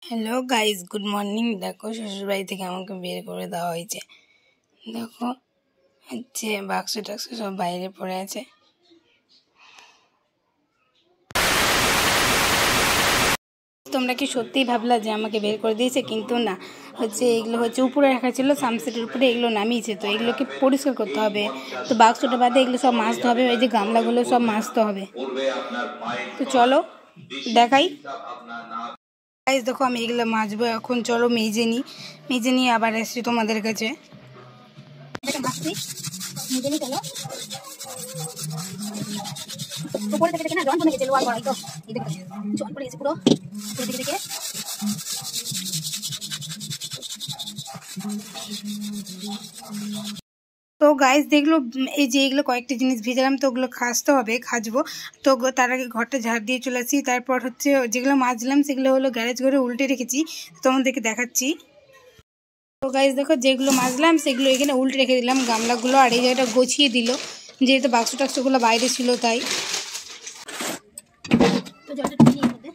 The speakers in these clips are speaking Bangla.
Hello guys, good morning. দেখো শ্বশুরবাড়ি থেকে আমাকে বের করে দেওয়া হয়েছে। দেখো হচ্ছে বাক্স টাক্স সব বাইরে পড়ে আছে। তোমরা কি সত্যিই ভাবলা যে আমাকে বের করে দিয়েছে? কিন্তু না, হচ্ছে এগুলো হচ্ছে উপরে রাখা ছিল, সানসেটের উপরে এগুলো নামিয়েছে, তো এগুলোকে পরিষ্কার করতে হবে। তো বাক্সটা বাদে এগুলো সব মাজতে হবে, এই যে গামলাগুলো সব মাজতে হবে। তো চলো দেখাই। গাইজ দেখো আমি এগুলো মাজবো এখন, চলো মেজে নিয়ে আবার এসছি তোমাদের কাছে। উপরে থেকে না জল পড়ে গেছে, লোয়ার করাই তো এই দেখো জল পড়ে গেছে পুরো উপরে থেকে। তো গাইস দেখলো, এই যে এগুলো কয়েকটা জিনিস ভেজালাম, তো ওগুলো খাসতে হবে, খাজবো। তো তার আগে ঘরটা ঝাড় দিয়ে চলে আসি। তারপর হচ্ছে যেগুলো মাজলাম সেগুলো হলো গ্যারেজ ঘরে উল্টে রেখেছি, তোমাদেরকে দেখাচ্ছি। তো গাইস দেখো যেগুলো মাজলাম সেগুলো এখানে উল্টে রেখে দিলাম গামলাগুলো, আর এই জায়গাটা গুছিয়ে দিল, যেহেতু বাক্স টাক্সগুলো বাইরে ছিল তাই। তো জলটা নিয়ে মধ্যে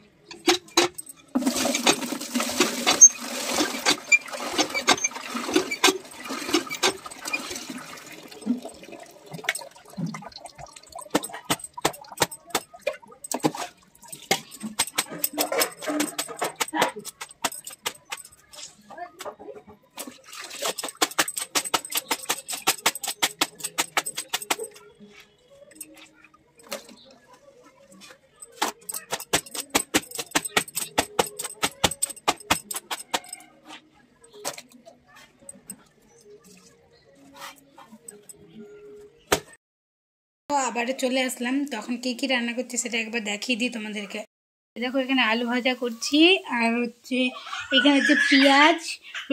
আবার চলে আসলাম। তখন কি রান্না করছি সেটা একবার দেখিয়ে দিই তোমাদেরকে। দেখো এখানে আলু ভাজা করছি, আর হচ্ছে এখানে হচ্ছে পেঁয়াজ,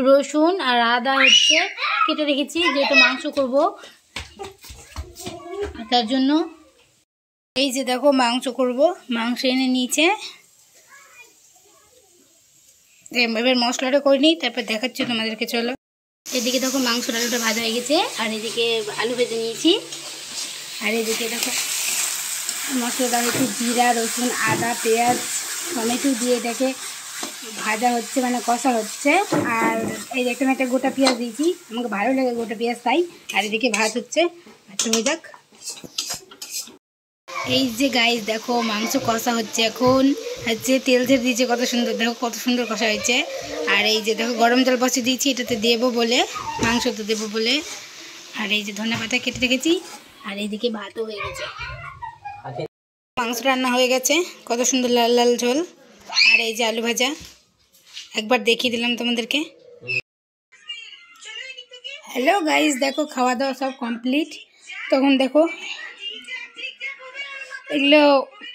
রসুন আর আদা হচ্ছে কেটে রেখেছি, যেহেতু মাংস করব তার জন্য। এই যে দেখো মাংস করব, মাংস এনে নিয়েছে। এবার মশলাটা করে নিই, তারপর দেখাচ্ছি তোমাদেরকে, চলো। এদিকে দেখো মাংস আলুটা ভাজা হয়ে গেছে, আর এদিকে আলু ভেজে নিয়েছি, আর এদিকে দেখো মশলা দেওয়া হচ্ছে জিরা, রসুন, আদা, পেঁয়াজ, টমেটো দিয়ে এটাকে ভাজা হচ্ছে, মানে কষা হচ্ছে। আর এই যে এখানে একটা গোটা পেঁয়াজ দিয়েছি, আমাকে ভালো লাগে গোটা পেঁয়াজ তাই। আর এদিকে ভাত হচ্ছে, ভাতটা হয়ে যাক। এই যে গাইস দেখো মাংস কষা হচ্ছে, এখন হচ্ছে তেল ঝেড়ে দিয়েছে, কত সুন্দর, দেখো কত সুন্দর কষা হয়েছে। আর এই যে দেখো গরম জল বসিয়ে দিয়েছি, এটাতে দেবো বলে, মাংসতে দেবো বলে। আর এই যে ধনিয়া পাতা কেটে রেখেছি, আর এইদিকে ভাতও হয়ে গেছে। মাংস রান্না হয়ে গেছে, কত সুন্দর লাল লাল ঝোল। আর এই যে আলু ভাজা, একবার দেখিয়ে দিলাম তোমাদেরকে। হ্যালো গাইস, দেখো খাওয়া দাওয়া সব কমপ্লিট। তখন দেখো এগুলো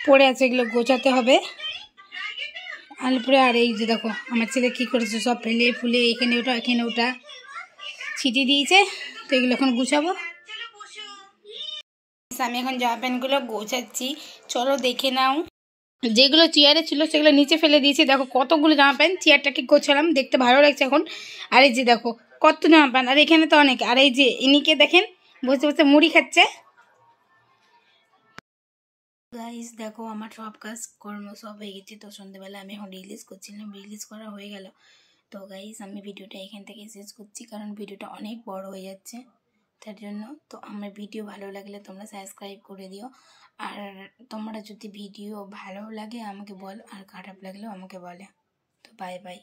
পড়ে আছে, এগুলো গোছাতে হবে আলুপুরে। আর এই যে দেখো আমার ছেলে কি করেছে, সব ফেলে ফুলে এখানে ওটা ছিটিয়ে দিয়েছে। তো এগুলো এখন গুছাবো। আমি এখন জামা প্যান্টগুলো গোছাচ্ছি, চলো দেখে নাও। যেগুলো চেয়ারে ছিল সেগুলো নিচে ফেলে দিয়েছি, দেখো কতগুলো জামা প্যান্ট, চেয়ারটাকে গোছালাম, দেখতে ভালো লাগছে এখন। আর এই যে দেখো কত জামা প্যান্ট, আর এখানে তো অনেক। আর এই যে ইনিকে দেখেন বসে বসে মুড়ি খাচ্ছে। গাইস দেখো আমার সব কাজ কর্ম সব হয়ে গেছে। তো সন্ধ্যেবেলা আমি এখন রিলিজ করছিলাম, রিলিজ করা হয়ে গেল। তো গাইস আমি ভিডিওটা এখান থেকে শেষ করছি, কারণ ভিডিওটা অনেক বড় হয়ে যাচ্ছে তার জন্য। তো আমার ভিডিও ভালো লাগলে তোমরা সাবস্ক্রাইব করে দিও, আর তোমরা যদি ভিডিও ভালো লাগে আমাকে বল, আর খারাপ লাগলেও আমাকে বলে। তো বাই বাই।